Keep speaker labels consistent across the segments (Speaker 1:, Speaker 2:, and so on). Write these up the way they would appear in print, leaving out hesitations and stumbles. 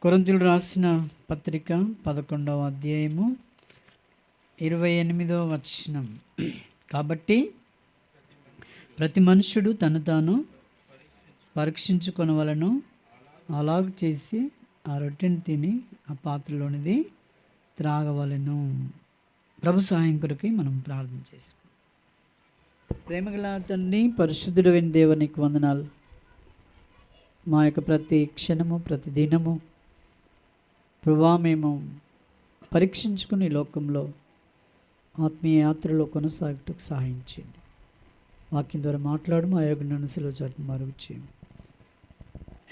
Speaker 1: కొరింథీయులకు రాసిన పత్రిక 11వ అధ్యాయము 28వ వచనం. కాబట్టి ప్రతి మనుషుడు తను తాను పరీక్షించుకొనవలెను, అలాగ చేసి ఆ రొట్టెని తిని ఆ పాత్రలోనిది త్రాగవలెను. ప్రభు సహాయం కొరకై మనం ప్రార్థన చేసుకుందాం. ప్రేమగల తండ్రి, పరిశుద్ధుడైన దేవునికి వందనాలు. మా యొక్క ప్రతి క్షణము, ప్రతి దినము ప్రభువా మేము పరీక్షించుకుని లోకంలో ఆత్మీయ యాత్రలో కొనసాగుటకు సహాయం చేయండి. వాక్యం ద్వారా మాట్లాడు, మా యొక్క నన్ను చాటును మరుగు చేయండి.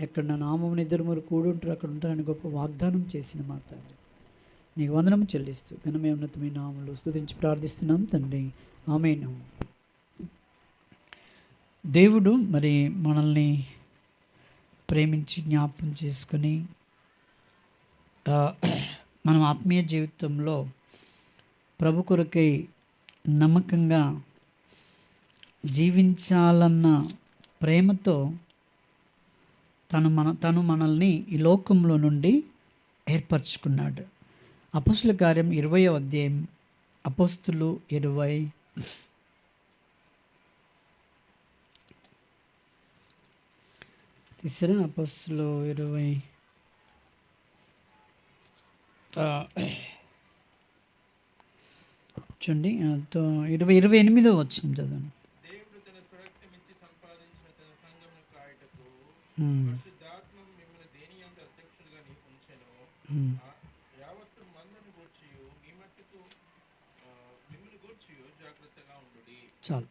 Speaker 1: ఎక్కడ నా నామమున ఇద్దరు ముగ్గురు కూడుంటారు అక్కడ ఉంటారని గొప్ప వాగ్దానం చేసిన మా తండ్రి, నీకు వందనం చెల్లిస్తూ ఘనమే ఉన్నతమైన నామములో స్తుతించి ప్రార్థిస్తున్నాం తండ్రి, ఆమేన్. దేవుడు మరి మనల్ని ప్రేమించి జ్ఞాపకం చేసుకొని మనం ఆత్మీయ జీవితంలో ప్రభు కొరకై నమ్మకంగా జీవించాలన్న ప్రేమతో తను మనల్ని ఈ లోకంలో నుండి ఏర్పరచుకున్నాడు. అపోస్తుల కార్యం 20వ అధ్యాయం, అపోస్తులు 20 తీసిన అపోస్తులు 20 చూడండి, 28వ వచనం చదవండి. చాలు.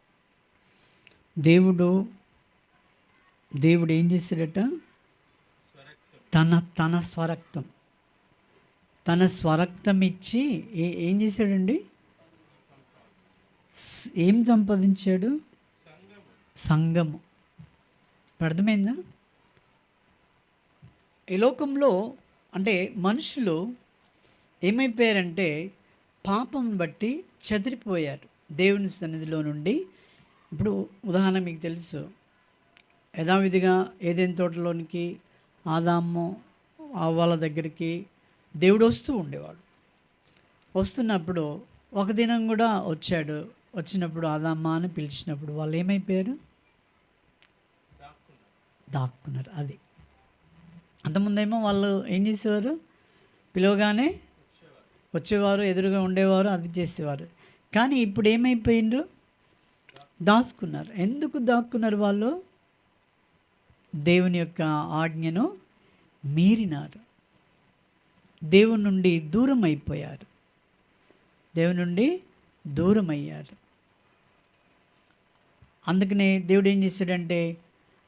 Speaker 1: దేవుడు ఏం చేశాడట? తన స్వరక్తం ఇచ్చి ఏం చేశాడండి? ఏం సంపాదించాడు? సంఘము. అర్థమైందా? ఈ లోకంలో అంటే మనుషులు ఏమైపోయారంటే పాపం బట్టి చెదిరిపోయారు దేవుని సన్నిధిలో నుండి. ఇప్పుడు ఉదాహరణ మీకు తెలుసు, యథావిధిగా ఏదైనా తోటలోనికి ఆదాము అవ్వల దగ్గరికి దేవుడు వస్తూ ఉండేవాడు. వస్తున్నప్పుడు ఒక దినం కూడా వచ్చాడు. వచ్చినప్పుడు ఆదామ్మ అని పిలిచినప్పుడు వాళ్ళు ఏమైపోయారు? దాక్కున్నారు. అది అంతకుముందేమో వాళ్ళు ఏం చేసేవారు? పిలవగానే వచ్చేవారు, ఎదురుగా ఉండేవారు, అది చేసేవారు. కానీ ఇప్పుడు ఏమైపోయిండ్రు? దాచుకున్నారు. ఎందుకు దాక్కున్నారు? వాళ్ళు దేవుని యొక్క ఆజ్ఞను మీరినారు, దేవుని నుండి దూరం అయిపోయారు, దేవుని నుండి దూరం అయ్యారు. అందుకనే దేవుడు ఏం చేశాడంటే,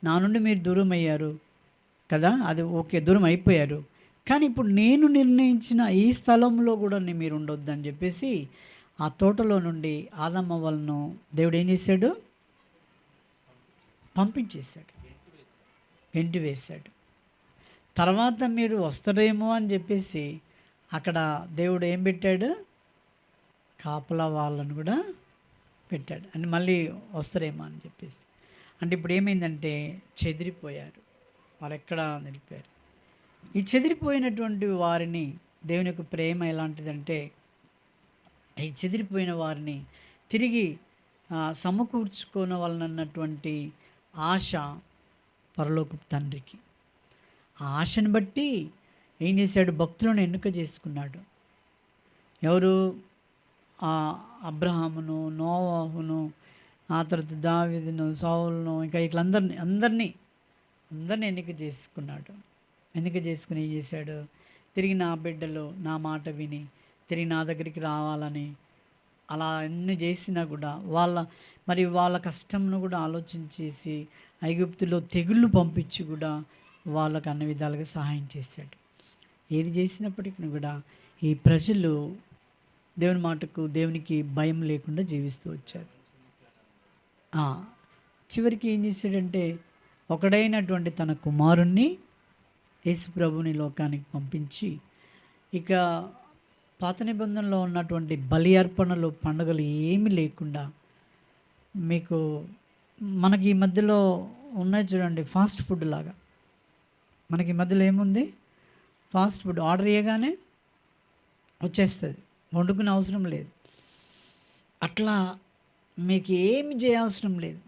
Speaker 1: నా నుండి మీరు దూరం అయ్యారు కదా, అది ఓకే, దూరం అయిపోయారు, కానీ ఇప్పుడు నేను నిర్ణయించిన ఈ స్థలంలో కూడా మీరు ఉండొద్దని చెప్పేసి ఆ తోటలో నుండి ఆదమ్మ వాళ్ళను దేవుడు ఏం చేశాడు? పంపించేశాడు, ఎంటి వేశాడు. తర్వాత మీరు వస్తారేమో అని చెప్పేసి అక్కడ దేవుడు ఏం పెట్టాడు? కాపలా వాళ్ళను కూడా పెట్టాడు. అంటే మళ్ళీ వస్తారేమో అని చెప్పేసి. అంటే ఇప్పుడు ఏమైందంటే చెదిరిపోయారు, వాళ్ళు ఎక్కడ నిలిపారు. ఈ చెదిరిపోయినటువంటి వారిని దేవుని యొక్క ప్రేమ ఎలాంటిదంటే, ఈ చెదిరిపోయిన వారిని తిరిగి సమకూర్చుకోవాలన్నటువంటి ఆశ పరలోకపు తండ్రికి. ఆ ఆశను బట్టి ఏం చేశాడు? భక్తులను ఎన్నిక చేసుకున్నాడు. ఎవరు? అబ్రహామును, నోవాహును, ఆ తర్వాత దావీదును, సౌలును, ఇంకా అందరినీ ఎన్నిక చేసుకున్నాడు. ఎన్నిక చేసుకుని ఏం చేశాడు? తిరిగి నా బిడ్డలు నా మాట విని తిరిగి నా దగ్గరికి రావాలని అలా అన్ని చేసినా కూడా వాళ్ళ కష్టంను కూడా ఆలోచించేసి ఐగుప్తులో తెగుళ్ళు పంపించి కూడా వాళ్ళకు అన్ని విధాలుగా సహాయం చేశాడు. ఏది చేసినప్పటికీ కూడా ఈ ప్రజలు దేవుని మాటకు, దేవునికి భయం లేకుండా జీవిస్తూ వచ్చారు. చివరికి ఏం చేశాడంటే, ఒకడైనటువంటి తన కుమారుణ్ణి యేసు ప్రభుని లోకానికి పంపించి, ఇక పాత నిబంధనలో ఉన్నటువంటి బలి అర్పణలు, పండుగలు ఏమీ లేకుండా మీకు మనకి ఈ మధ్యలో ఉన్నాయి చూడండి, ఫాస్ట్ ఫుడ్ లాగా. మనకి ఈ మధ్యలో ఏముంది? ఫాస్ట్ ఫుడ్ ఆర్డర్ చేయగానే వచ్చేస్తుంది, వండుకునే అవసరం లేదు. అట్లా మీకు ఏమి చేయవసరం లేదు,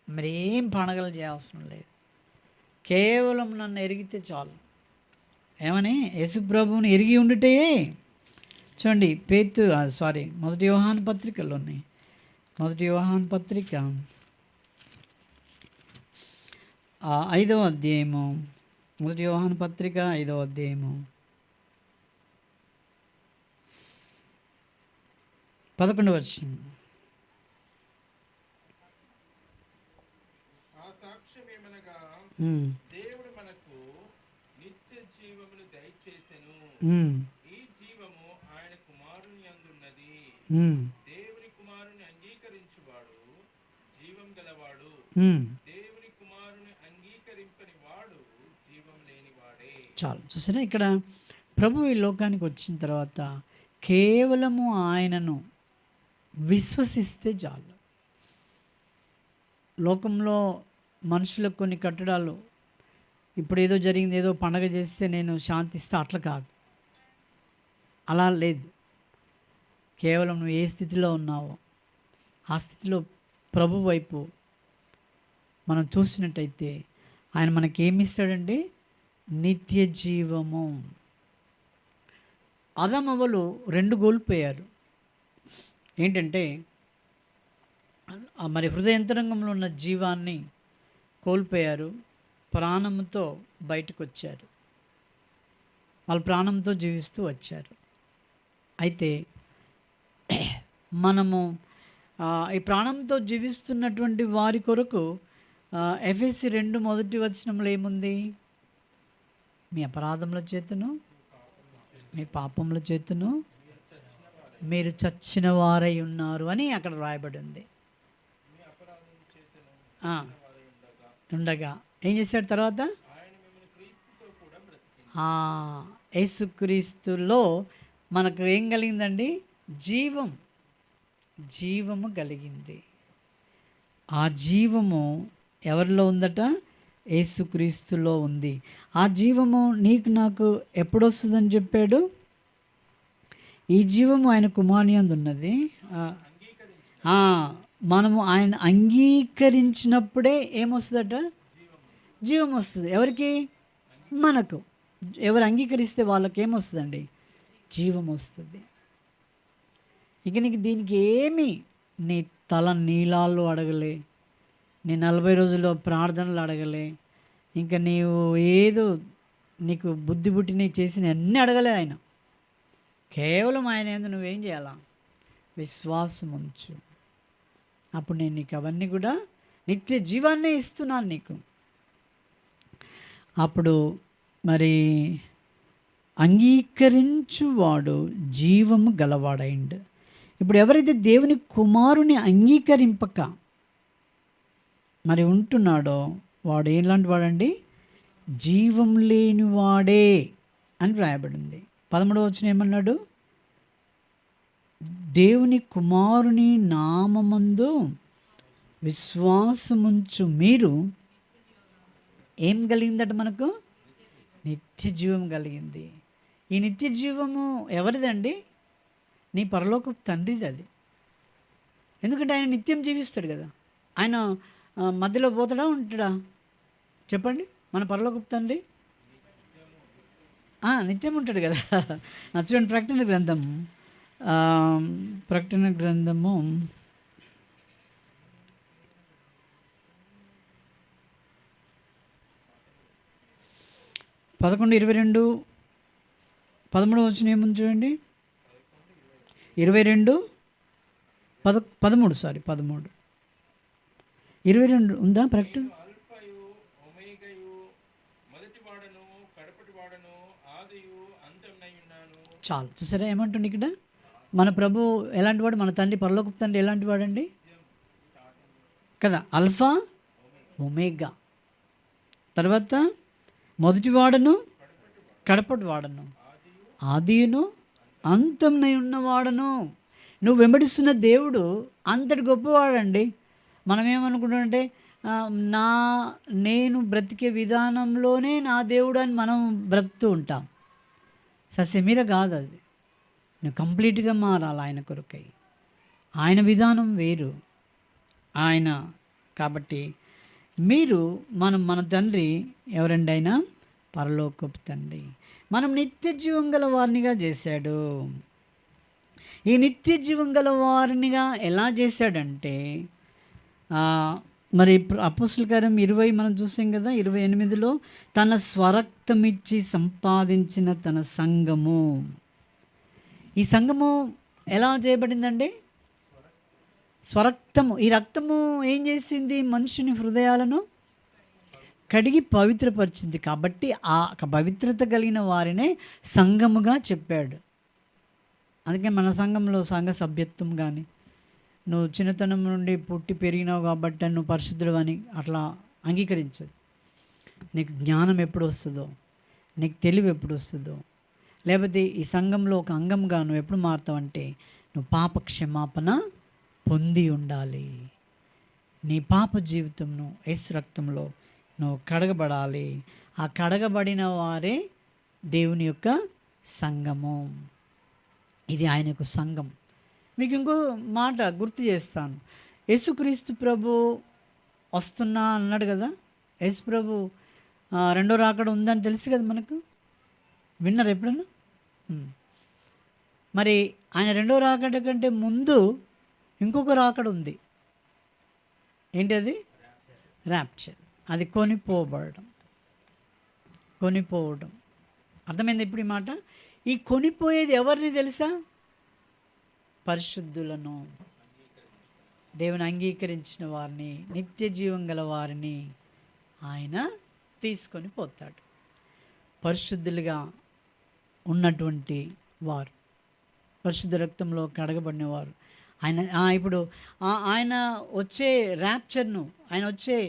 Speaker 1: మరి ఏం పండగలు చేయవసరం లేదు. కేవలం నన్ను ఎరిగితే చాలు. ఏమని? యేసుప్రభువుని ఎరిగి ఉండుటే. చూడండి మొదటి యోహాను పత్రికలో ఉన్నాయి. మొదటి యోహాను పత్రిక 5వ అధ్యాయము, మొదటి యోహాను పత్రిక 5వ అధ్యాయము 11వ వచనం.
Speaker 2: దేవుడు మనకు నిత్య జీవమును దయచేసెను. ఈ జీవము ఆయన కుమారుని యందున్నది. దేవుని కుమారుని అంగీకరించువాడు జీవం గలవాడు, దేవుని కుమారుని అంగీకరింపని వాడు జీవం లేనివాడే.
Speaker 1: చాలు. చూసారా, ఇక్కడ ప్రభు ఈ లోకానికి వచ్చిన తర్వాత కేవలము ఆయనను విశ్వసిస్తే చాలు. లోకంలో మనుషులకు కొన్ని కట్టడాలు, ఇప్పుడు ఏదో జరిగింది, ఏదో పండగ చేస్తే నేను శాంతిస్తా, అట్లా కాదు, అలా లేదు. కేవలం నువ్వు ఏ స్థితిలో ఉన్నావో ఆ స్థితిలో ప్రభు వైపు మనం చూసినట్టయితే ఆయన మనకి ఏమి ఇస్తాడండి? నిత్య జీవము. ఆదామవ్వలు 2 కోల్పోయారు. ఏంటంటే మరి హృదయంతరంగంలో ఉన్న జీవాన్ని కోల్పోయారు, ప్రాణంతో బయటకు వచ్చారు, వాళ్ళు ప్రాణంతో జీవిస్తూ వచ్చారు. అయితే మనము ఈ ప్రాణంతో జీవిస్తున్నటువంటి వారి కొరకు ఎఫెసీ 2:1 ఏముంది? మీ అపరాధముల చేతను మీ పాపముల చేతను మీరు చచ్చిన వారై ఉన్నారు అని అక్కడ రాయబడి ఉంది. ఉండగా ఏం చేశాడు తర్వాత? యేసుక్రీస్తులో మనకు ఏం కలిగిందండి? జీవము కలిగింది. ఆ జీవము ఎవరిలో ఉందట? యేసుక్రీస్తులో ఉంది. ఆ జీవము నీకు నాకు ఎప్పుడు వస్తుందని చెప్పాడు? ఈ జీవము ఆయన కుమారుని యందు ఉన్నది. మనము ఆయన అంగీకరించినప్పుడే ఏమొస్తుందట? జీవం వస్తుంది. ఎవరికి? మనకు. ఎవరు అంగీకరిస్తే వాళ్ళకి ఏమొస్తుందండి? జీవం వస్తుంది. ఇక నీకు దీనికి ఏమి నీ తల నీలాలు అడగలే, నీ 40 రోజుల్లో ప్రార్థనలు అడగలే, ఇంకా నీవు ఏదో నీకు బుద్ధి పుట్టి నీకు చేసిన అన్నీ అడగలే ఆయన. కేవలం ఆయన యందు నువ్వేం చేయాలా? విశ్వాసం ఉంచు. అప్పుడు నేను నీకు అవన్నీ కూడా నిత్య జీవాన్నే ఇస్తున్నాను నీకు. అప్పుడు మరి అంగీకరించువాడు జీవము గలవాడైండు. ఇప్పుడు ఎవరైతే దేవుని కుమారుని అంగీకరింపక మరి ఉంటున్నాడో వాడు ఎలాంటి వాడండి? జీవం లేని వాడే అని రాయబడింది. 13వ వచనం ఏమన్నాడు? దేవుని కుమారుని నామమందు విశ్వాసముంచు మీరు ఏం కలిగిందట? మనకు నిత్య జీవం కలిగింది. ఈ నిత్య జీవము ఎవరిదండి? నీ పరలోకపు తండ్రిది అది. ఎందుకంటే ఆయన నిత్యం జీవిస్తాడు కదా. ఆయన మధ్యలో పోతాడా ఉంటాడా? చెప్పండి. మన పరలోకపు తండ్రి నిత్యం ఉంటాడు కదా. చూడండి, ప్రకటన గ్రంథము 11:22 13వ వచనం ఏముంది చూడండి. 22 ఉందా? ప్రకటన చాలు. చూసారా ఏమంటుంది ఇక్కడ? మన ప్రభు ఎలాంటి వాడు? మన తండ్రి, పరలోకపు తండ్రి ఎలాంటి వాడండి కదా? Alpha omega. తర్వాత మొదటి వాడను కడపటి వాడను, ఆదియును అంతంనై ఉన్నవాడను. నువ్వు వెంబడిస్తున్న దేవుడు అంతటి గొప్పవాడండి. మనం ఏమనుకుంటామంటే ఆ, నా నేను బ్రతికే విధానంలోనే నా దేవుడు అని మనం బ్రతుకుతూ ఉంటాం. ససేమిరా కాదు అది. నువ్వు కంప్లీట్గా మారాలి ఆయన కొరకై. ఆయన విధానం వేరు. ఆయన కాబట్టి మీరు మన తండ్రి ఎవరండి? ఆయన పరలోకపు తండ్రి. మనం నిత్య జీవం గల వారినిగా చేశాడు. ఈ నిత్య జీవం గల వారినిగా ఎలా చేశాడంటే మరి అపోస్తలుల కార్యం 20 మనం చూసాం కదా, 28లో తన స్వరక్తమిచ్చి సంపాదించిన తన సంఘము. ఈ సంఘము ఎలా చేయబడిందండి? స్వరక్తము. ఈ రక్తము ఏం చేసింది? మనుషుని హృదయాలను కడిగి పవిత్రపరిచింది. కాబట్టి ఆ పవిత్రత కలిగిన వారినే సంఘముగా చెప్పాడు. అందుకే మన సంఘంలో సంఘ సభ్యత్వం కానీ, నువ్వు చిన్నతనం నుండి పుట్టి పెరిగినావు కాబట్టి నువ్వు పరిశుద్ధుడు అని అట్లా అంగీకరించదు. నీకు జ్ఞానం ఎప్పుడు వస్తుందో, నీకు తెలివి ఎప్పుడు వస్తుందో, లేకపోతే ఈ సంఘంలో ఒక అంగంగా నువ్వు ఎప్పుడు మారుతావంటే నువ్వు పాప క్షమాపణ పొంది ఉండాలి. నీ పాప జీవితంను యేసు రక్తంలో నువ్వు కడగబడాలి. ఆ కడగబడిన వారే దేవుని యొక్క సంఘము. ఇది ఆయన యొక్క సంఘం. మీకు ఇంకో మాట గుర్తు చేస్తాను. యేసుక్రీస్తు ప్రభు వస్తున్నా అన్నాడు కదా. యేసు ప్రభు రెండో రాకడ ఉందని తెలుసు కదా మనకు. విన్నారు ఎప్పుడన్నా? మరి ఆయన రెండో రాకడ కంటే ముందు ఇంకొక రాకడ ఉంది. ఏంటి అది? ర్యాప్చర్. అది కొనిపోవడం. అర్థమైంది ఇప్పుడు ఈ మాట? ఈ కొనిపోయేది ఎవరిని తెలుసా? పరిశుద్ధులను, దేవుని అంగీకరించిన వారిని, నిత్య జీవం గల వారిని ఆయన తీసుకొని పోతాడు. పరిశుద్ధులుగా ఉన్నటువంటి వారు, పరిశుద్ధ రక్తంలో కడగబడిన వారు ఆయన ఇప్పుడు ఆయన వచ్చే ర్యాప్చర్ను, ఆయన వచ్చే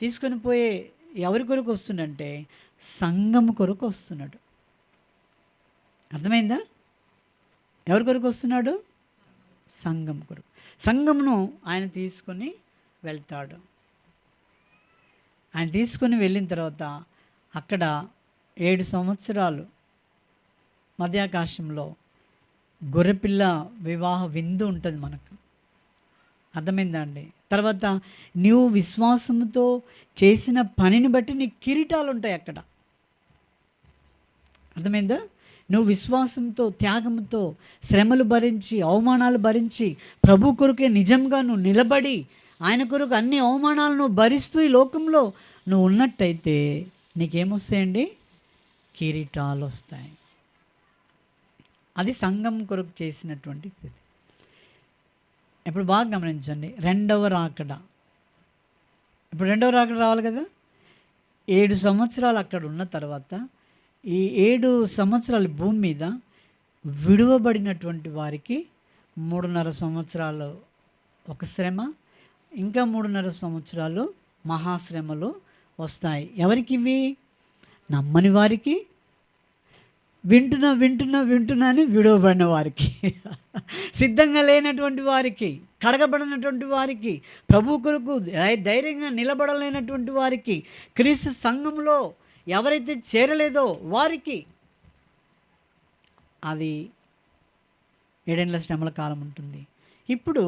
Speaker 1: తీసుకొని పోయే ఎవరి కొరకు వస్తుందంటే సంఘం కొరకు వస్తున్నాడు. అర్థమైందా? ఎవరి కొరకు వస్తున్నాడు? సంఘం కొరకు. సంఘమును ఆయన తీసుకొని వెళ్తాడు. ఆయన తీసుకొని వెళ్ళిన తర్వాత అక్కడ 7 సంవత్సరాలు మధ్యాకాశంలో గొర్రెపిల్ల వివాహ విందు ఉంటుంది మనకు. అర్థమైందా అండి? తర్వాత నీవు విశ్వాసంతో చేసిన పనిని బట్టి నీకు కిరీటాలు ఉంటాయి అక్కడ. అర్థమైందా? నువ్వు విశ్వాసంతో, త్యాగంతో, శ్రమలు భరించి, అవమానాలు భరించి ప్రభు కొరకే నిజంగా నువ్వు నిలబడి ఆయన కొరకు అన్ని అవమానాలు నువ్వు భరిస్తూ ఈ లోకంలో నువ్వు ఉన్నట్టయితే నీకేమొస్తాయండి? కిరీటాలు వస్తాయి. అది సంఘం కొరకు చేసినటువంటి స్థితి. ఇప్పుడు బాగా గమనించండి. రెండవ రాకడ. ఇప్పుడు రెండవ రాకడ రావాలి కదా. 7 సంవత్సరాలు అక్కడ ఉన్న తర్వాత ఈ 7 సంవత్సరాలు భూమి మీద విడువబడినటువంటి వారికి 3.5 సంవత్సరాలు ఒక శ్రమ, ఇంకా 3.5 సంవత్సరాలు మహాశ్రమలు వస్తాయి. ఎవరికి ఇవి? నమ్మని వారికి, వింటున్నా అని విడువబడిన వారికి, సిద్ధంగా లేనటువంటి వారికి, కడగబడినటువంటి వారికి, ప్రభు కొరకు ధైర్యంగా నిలబడలేనటువంటి వారికి, క్రీస్తు సంఘంలో ఎవరైతే చేరలేదో వారికి అది 7 ఏళ్ల శ్రమల కాలం ఉంటుంది. ఇప్పుడు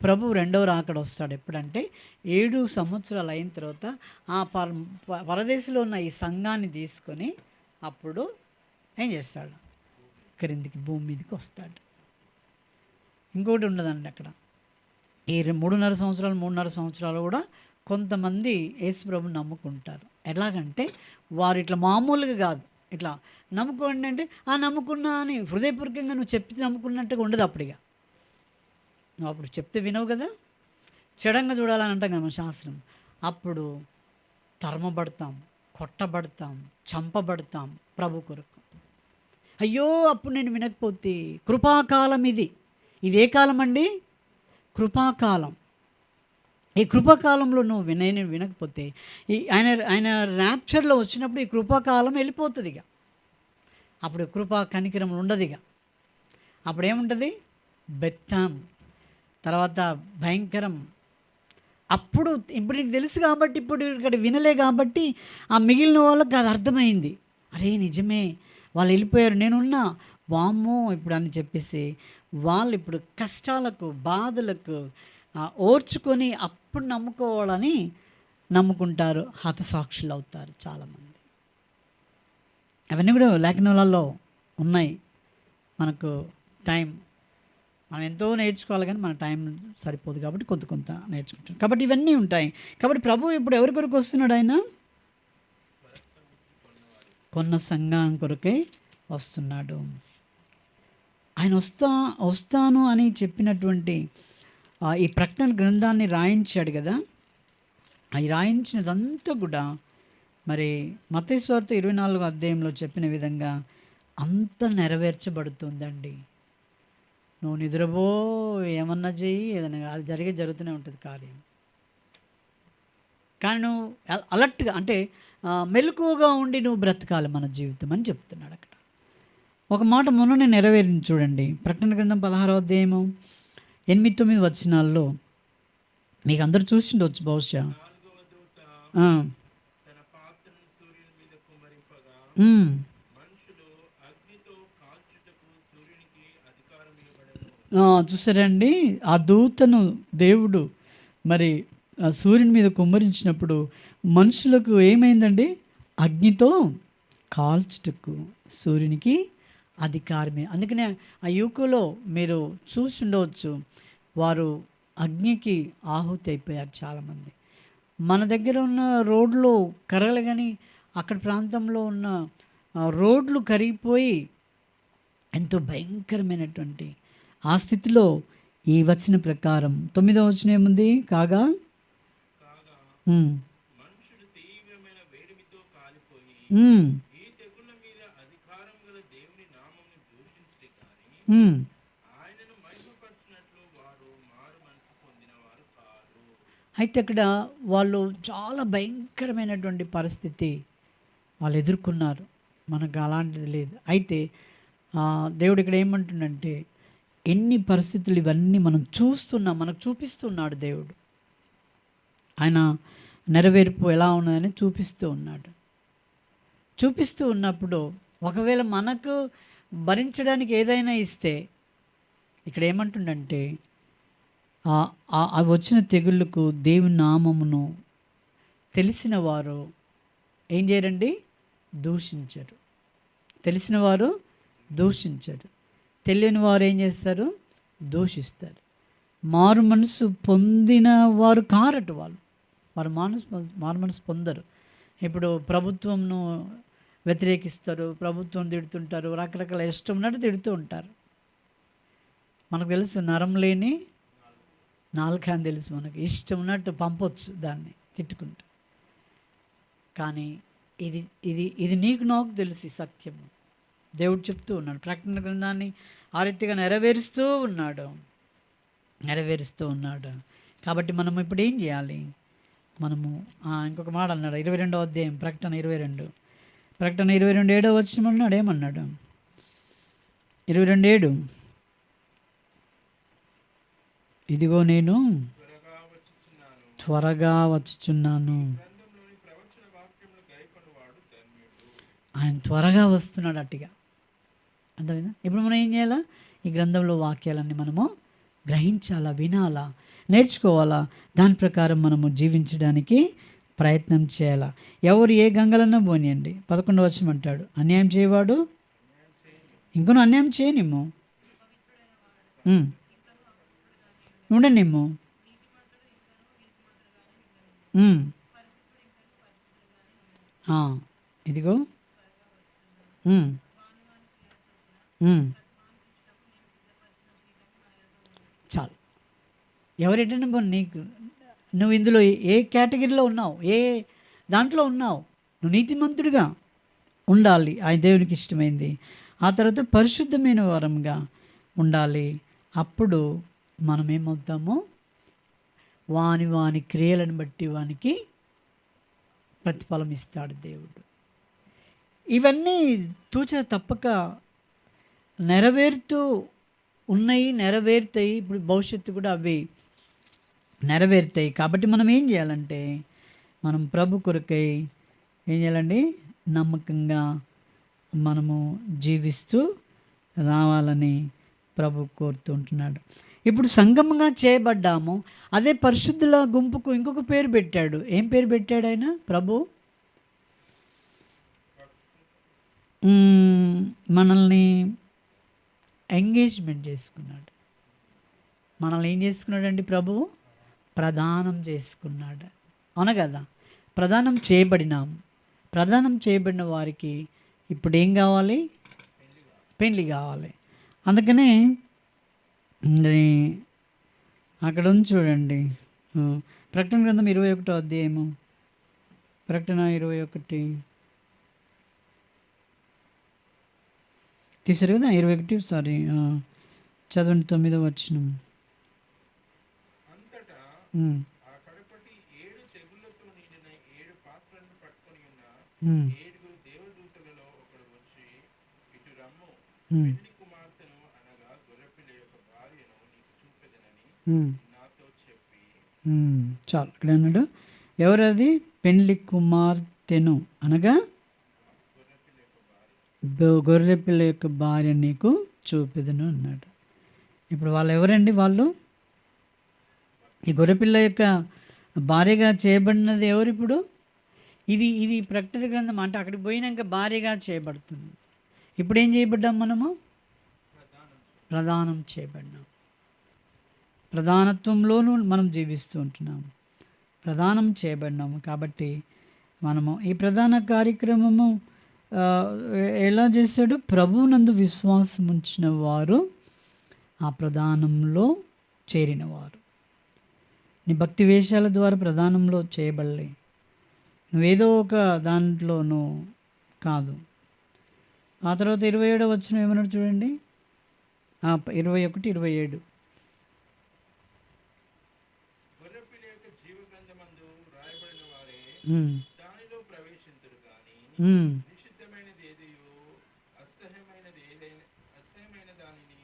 Speaker 1: ప్రభు రెండవ రాకడ వస్తాడు. ఎప్పుడంటే 7 సంవత్సరాలు అయిన తర్వాత ఆ పరదేశంలో ఉన్న ఈ సంఘాన్ని తీసుకొని అప్పుడు ఏం చేస్తాడు? క్రిందికి భూమి మీదకి వస్తాడు. ఇంకోటి ఉండదండి అక్కడ. ఈ 3.5 సంవత్సరాలు కూడా కొంతమంది యేసు ప్రభుని నమ్ముకుంటారు. ఎలాగంటే వారు ఇట్లా మామూలుగా కాదు, ఇట్లా నమ్ముకోండి అంటే నమ్ముకున్నా అని హృదయపూర్వకంగా నువ్వు చెప్తే నమ్ముకున్నట్టుగా ఉండదు. అప్పుడిగా నువ్వు అప్పుడు చెప్తే వినవు కదా, చెడంగా చూడాలని అంటాం కదా మన శాస్త్రం. అప్పుడు తరమబడతాం, కొట్టబడతాం, చంపబడతాం ప్రభు కొరకు. అయ్యో అప్పుడు నేను వినకపోతే. కృపాకాలం ఇది. ఇది ఏ కాలం అండి? కృపాకాలం. ఈ కృపాకాలంలో నువ్వు వినకపోతే ఆయన ర్యాప్చర్లో వచ్చినప్పుడు ఈ కృపాకాలం వెళ్ళిపోతుంది. ఇక అప్పుడు కృపా కనికరం ఉండదు. ఇక అప్పుడు ఏముంటుంది? బెత్తం, తర్వాత భయంకరం, అప్పుడు ఇప్పుడు నీకు తెలుసు కాబట్టి, ఇప్పుడు ఇక్కడ వినలే కాబట్టి ఆ మిగిలిన వాళ్ళకి అది అర్థమైంది. అరే నిజమే, వాళ్ళు వెళ్ళిపోయారు, నేనున్నా, వామ్మో ఇప్పుడు అని చెప్పేసి వాళ్ళు ఇప్పుడు కష్టాలకు బాధలకు ఓర్చుకొని అప్పుడు నమ్ముకోవాలని నమ్ముకుంటారు, హతసాక్షులు అవుతారు చాలామంది. అవన్నీ కూడా లేఖనాలలో ఉన్నాయి. మనకు టైం, మనం ఎంతో నేర్చుకోవాలి కానీ మన టైం సరిపోదు కాబట్టి కొంత నేర్చుకుంటాం. కాబట్టి ఇవన్నీ ఉంటాయి. కాబట్టి ప్రభు ఇప్పుడు ఎవరి కొరకు వస్తున్నాడు? ఆయన కొన్న సంఘం కొరకే వస్తున్నాడు. ఆయన వస్తాను అని చెప్పినటువంటి ఈ ప్రకటన గ్రంథాన్ని రాయించాడు కదా. అవి రాయించినదంతా కూడా మరి మత్తయి సువార్త 24వ అధ్యాయంలో చెప్పిన విధంగా అంత నెరవేర్చబడుతుందండి. నువ్వు నిద్రపో, ఏమన్నా చెయ్యి, ఏదైనా అది జరుగుతూనే ఉంటుంది కార్యం. కానీ నువ్వు అలర్ట్గా అంటే మెలకువగా ఉండి నువ్వు బ్రతకాలి మన జీవితం అని చెప్తున్నాడు అక్కడ. ఒక మాట మొన్ననే నెరవేరింది చూడండి. ప్రకటన గ్రంథం 16వ అధ్యాయము 8-9 వచనాల్లో మీకు అందరు చూసిండవచ్చు బహుశా. చూసారండి, ఆ దూతను దేవుడు మరి సూర్యుని మీద కుమ్మరించినప్పుడు మనుషులకు ఏమైందండి? అగ్నితో కాల్చుటకు సూర్యునికి అధికారమే. అందుకనే ఆ యువకులో మీరు చూసి ఉండవచ్చు, వారు అగ్నికి ఆహుతి అయిపోయారు చాలామంది. మన దగ్గర ఉన్న రోడ్లు కరగలు, కానీ అక్కడ ప్రాంతంలో ఉన్న రోడ్లు కరిగిపోయి ఎంతో భయంకరమైనటువంటి ఆ స్థితిలో ఈ వచన ప్రకారం 9వ వచనం ఏముంది? కాగా అయితే అక్కడ వాళ్ళు చాలా భయంకరమైనటువంటి పరిస్థితి వాళ్ళు ఎదుర్కొన్నారు. మనకు అలాంటిది లేదు. అయితే దేవుడు ఇక్కడ ఏమంటుండంటే, ఎన్ని పరిస్థితులు ఇవన్నీ మనం చూస్తున్నాం, మనకు చూపిస్తున్నాడు దేవుడు. ఆయన నెరవేర్పు ఎలా ఉన్నదని చూపిస్తూ ఉన్నాడు. చూపిస్తూ ఉన్నప్పుడు ఒకవేళ మనకు భరించడానికి ఏదైనా ఇస్తే, ఇక్కడ ఏమంటుండంటే అవి వచ్చిన తెగుళ్ళకు దేవుని నామమును తెలిసిన వారు ఏం చేయరండి? దూషించరు. తెలిసిన వారు దూషించరు, తెలియని వారు ఏం చేస్తారు? దూషిస్తారు. మారు మనసు పొందిన వారు కారట వారు మారు మనసు పొందరు. ఇప్పుడు ప్రభుత్వంను వ్యతిరేకిస్తారు, ప్రభుత్వం తిడుతుంటారు, రకరకాల ఇష్టం ఉన్నట్టు తిడుతూ ఉంటారు. మనకు తెలుసు, నరం లేని నాలుక అని తెలుసు. మనకి ఇష్టం ఉన్నట్టు పంపొచ్చు దాన్ని తిట్టుకుంటూ. కానీ ఇది ఇది ఇది నీకు నాకు తెలిసి సత్యము. దేవుడు చెప్తూ ఉన్నాడు, ప్రకటన గ్రంథాన్ని ఆ రీతిగా నెరవేరుస్తూ ఉన్నాడు. కాబట్టి మనం ఇప్పుడు ఏం చేయాలి? మనము ఇంకొక మాట అన్నాడు 22వ అధ్యాయం ప్రకటన 22 7వ వచనం అన్నాడు. ఏమన్నాడు? 22:7 ఇదిగో నేను త్వరగా వచ్చుచున్నాను. ఆయన త్వరగా వస్తున్నాడు అట్టిగా. అర్థమైందా? ఇప్పుడు మనం ఏం చేయాలా? ఈ గ్రంథంలో వాక్యాలన్నీ మనము గ్రహించాలా, వినాలా, నేర్చుకోవాలా. దాని ప్రకారం మనము జీవించడానికి ప్రయత్నం చేయాలా. ఎవరు ఏ గంగలన్నా పోనీయండి. 11వ వచనం అంటాడు, అన్యాయం చేయవాడు ఇంకొను అన్యాయం చేయనిమ్ము, ఉండనిమ్ము. ఇదిగో చాలు. ఎవరెటైనా నీకు, నువ్వు ఇందులో ఏ కేటగిరీలో ఉన్నావు, ఏ దాంట్లో ఉన్నావు, నువ్వు నీతిమంతుడిగా ఉండాలి, ఆ దేవునికి ఇష్టమైంది. ఆ తర్వాత పరిశుద్ధమైన వరంగా ఉండాలి. అప్పుడు మనం ఏమవుతామో, వాని క్రియలను బట్టి వానికి ప్రతిఫలం ఇస్తాడు దేవుడు. ఇవన్నీ తూచ తప్పక నెరవేరుతూ ఉన్నాయి, నెరవేరుతాయి. ఇప్పుడు భవిష్యత్తు కూడా అవి నెరవేరుతాయి. కాబట్టి మనం ఏం చేయాలంటే మనం ప్రభు కొరకై ఏం చేయాలండి, నమ్మకంగా మనము జీవిస్తూ రావాలని ప్రభు కోరుతుంటున్నాడు. ఇప్పుడు సంఘముగా చేయబడ్డాము. అదే పరిశుద్ధుల గుంపుకు ఇంకొక పేరు పెట్టాడు. ఏం పేరు పెట్టాడు ఆయన ప్రభు? మనల్ని ఎంగేజ్మెంట్ చేసుకున్నాడు. మనల్ని ఏం చేసుకున్నాడండి ప్రభువు? ప్రదానం చేసుకున్నాడు. అవునా కదా? ప్రదానం చేయబడినాం. ప్రదానం చేయబడిన వారికి ఇప్పుడు ఏం కావాలి? పెళ్ళి కావాలి. అందుకనే అక్కడ ఉంది చూడండి, ప్రకటన గ్రంథం 21వ అధ్యాయము, ప్రకటన 21 తీసారు కదా, 21 సారీ చదవండి, 9వ వచనం.
Speaker 2: అంతటా ఆ కడపటి 7 తెగుళ్ళతో నిండిన 7 పాత్రలను పట్టుకొని ఉన్న 7 దేవదూతలలో ఒకడు వచ్చి, ఇటు రమ్ము, పెళ్లి కుమార్తెను అనగా గొర్రెపిల్ల యొక్క భార్యను నీకు చూపెదనని నాతో చెప్పి.
Speaker 1: చాలు, ఇక్కడ అన్నాడు ఎవరది? పెళ్లి కుమార్తెను అనగా గొర్రెపిల్ల యొక్క భార్య నీకు చూపెదను అన్నాడు. ఇప్పుడు వాళ్ళు ఎవరండి? వాళ్ళు ఈ గొర్రెపిల్ల యొక్క భార్యగా చేయబడినది ఎవరు ఇప్పుడు? ఇది ప్రకటన గ్రంథం. అంటే అక్కడికి పోయినాక భార్యగా చేయబడుతుంది. ఇప్పుడు ఏం చేయబడ్డాం మనము? ప్రదానం చేయబడినాం. ప్రధానత్వంలోనూ మనం జీవిస్తూ ఉంటున్నాము. ప్రదానం చేయబడినాము. కాబట్టి మనము ఈ ప్రధాన కార్యక్రమము ఎలా చేశాడు? ప్రభువునందు విశ్వాసం ఉంచిన వారు ఆ ప్రదానంలో చేరినవారు. నీ భక్తి వేషాల ద్వారా ప్రదానంలో చేయబడలే. నువ్వేదో ఒక దాంట్లోనూ కాదు. ఆ తర్వాత 27వ వచనం ఏమన్నాడు చూడండి, 21, 27.
Speaker 2: గొర్రెపిల్ల యొక్క జీవ గ్రంథమందు రాయబడిన వారే దానిలో ప్రవేశింతురు గాని నిషిద్ధమైనది ఏదియో అసహ్యమైన దానిని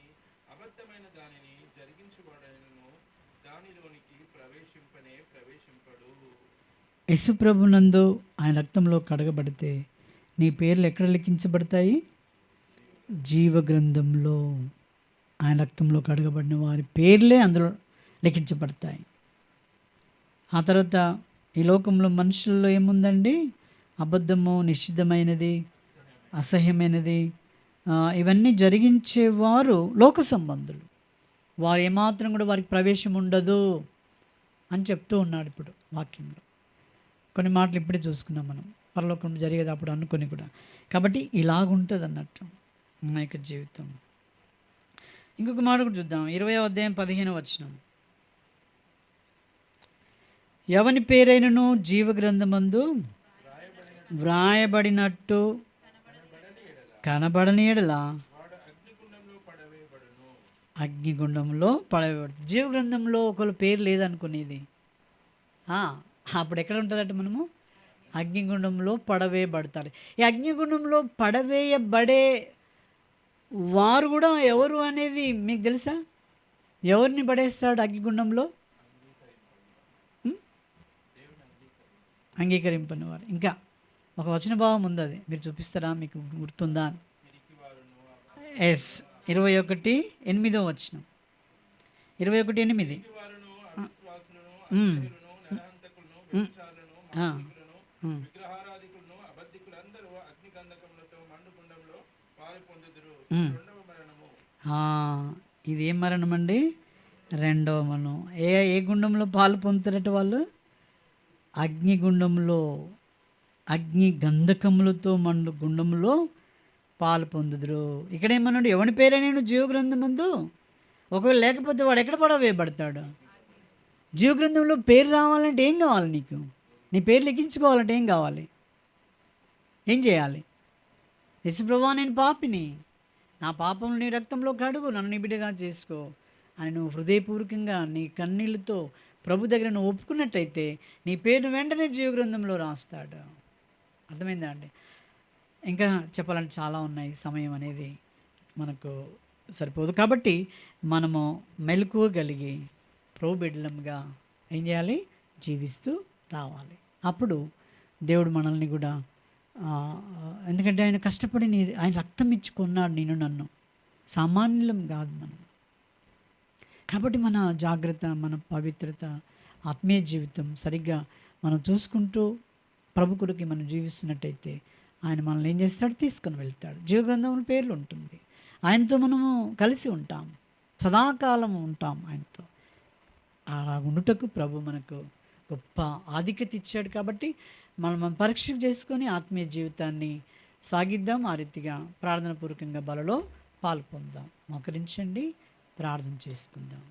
Speaker 2: అబద్ధమైన దానిని జరిగించబడను దానిలోనికి ప్రవేశింపడు.
Speaker 1: యేసుప్రభునందు ఆయన రక్తంలో కడగబడితే నీ పేర్లు ఎక్కడ లిఖించబడతాయి? జీవ గ్రంథంలో. ఆయన రక్తంలో కడగబడిన వారి పేర్లే అందులో లిఖించబడతాయి. ఆ తర్వాత ఈ లోకంలో మనుషుల్లో ఏముందండి? అబద్ధము, నిషిద్ధమైనది, అసహ్యమైనది, ఇవన్నీ జరిగించేవారు లోక సంబంధులు. వారు ఏమాత్రం కూడా వారికి ప్రవేశం ఉండదు అని చెప్తూ ఉన్నాడు ఇప్పుడు వాక్యంలో. కొన్ని మాటలు ఇప్పుడే చూసుకున్నాం మనం, పరలోకం జరిగేది అప్పుడు అనుకొని కూడా. కాబట్టి ఇలాగుంటుంది అన్నట్టు నా యొక్క జీవితం. ఇంకొక మాట కూడా చూద్దాం, 20వ అధ్యాయం 15వ వచనం. ఎవని పేరైనను జీవ గ్రంథమందు వ్రాయబడినట్టు కనబడని ఎడల అగ్నిగుండంలో పడవేయబడుతుంది. జీవ గ్రంథంలో ఒకళ్ళ పేరు లేదనుకునేది అప్పుడు ఎక్కడ ఉంటుందట? మనము అగ్నిగుండంలో పడవేయబడతారు. ఈ అగ్నిగుండంలో పడవేయబడే వారు కూడా ఎవరు అనేది మీకు తెలుసా? ఎవరిని పడేస్తాడు అగ్నిగుండంలో? అంగీకరింపని వారు. ఇంకా ఒక వచన భావం ఉంది, అది మీరు చూపిస్తారా? మీకు గుర్తుందా? 21:8 వచనం. 21:8. ఇది ఏం మరణం అండి? రెండవ మరణం. ఏ గుండంలో పాలు పొందుతారట వాళ్ళు? అగ్నిగుండంలో, అగ్ని గంధకములతో మండు గుండంలో పాలు పొందుదురు. ఇక్కడ ఏమన్నాడు? ఎవని పేరే నేను జీవగ్రంథమందు, ఒకవేళ లేకపోతే వాడు ఎక్కడ పడవేయబడతాడు? జీవగ్రంథంలో పేరు రావాలంటే ఏం కావాలి నీకు? నీ పేరు లిఖించుకోవాలంటే ఏం కావాలి? ఏం చేయాలి? యేసుప్రభువా నేను పాపిని, నా పాపం నీ రక్తంలో కడుగు, నన్ను నీ బిడ్డగా చేసుకో అని నువ్వు హృదయపూర్వకంగా నీ కన్నీళ్ళతో ప్రభు దగ్గర నువ్వు ఒప్పుకున్నట్టయితే నీ పేరు వెంటనే జీవగ్రంథంలో రాస్తాడు. అర్థమైందా అండి? ఇంకా చెప్పాలంటే చాలా ఉన్నాయి, సమయం అనేది మనకు సరిపోదు. కాబట్టి మనము మెలకువగలిగి ప్రభు బిడ్డలంగా ఏం చేయాలి? జీవిస్తూ రావాలి. అప్పుడు దేవుడు మనల్ని కూడా ఎందుకంటే ఆయన కష్టపడి ఆయన రక్తం ఇచ్చి కొన్నాడు నేను నన్ను, సామాన్యులం కాదు మనం. కాబట్టి మన జాగ్రత్త, మన పవిత్రత, ఆత్మీయ జీవితం సరిగ్గా మనం చూసుకుంటూ ప్రభు కొరకు మనం జీవిస్తున్నట్టయితే ఆయన మనల్ని ఏం చేస్తాడు? తీసుకొని వెళ్తాడు. జీవగ్రంథంలో పేర్లు ఉంటుంది. ఆయనతో మనము కలిసి ఉంటాం, సదాకాలం ఉంటాం ఆయనతో. అలా ఉండుటకు ప్రభు మనకు గొప్ప ఆధిక్యత ఇచ్చాడు. కాబట్టి మనం పరీక్ష చేసుకొని ఆత్మీయ జీవితాన్ని సాగిద్దాం. ఆ రీతిగా ప్రార్థన పూర్వకంగా బలలో పాల్పొందాం. మోకరించండి, ప్రార్థన చేసుకుందాం.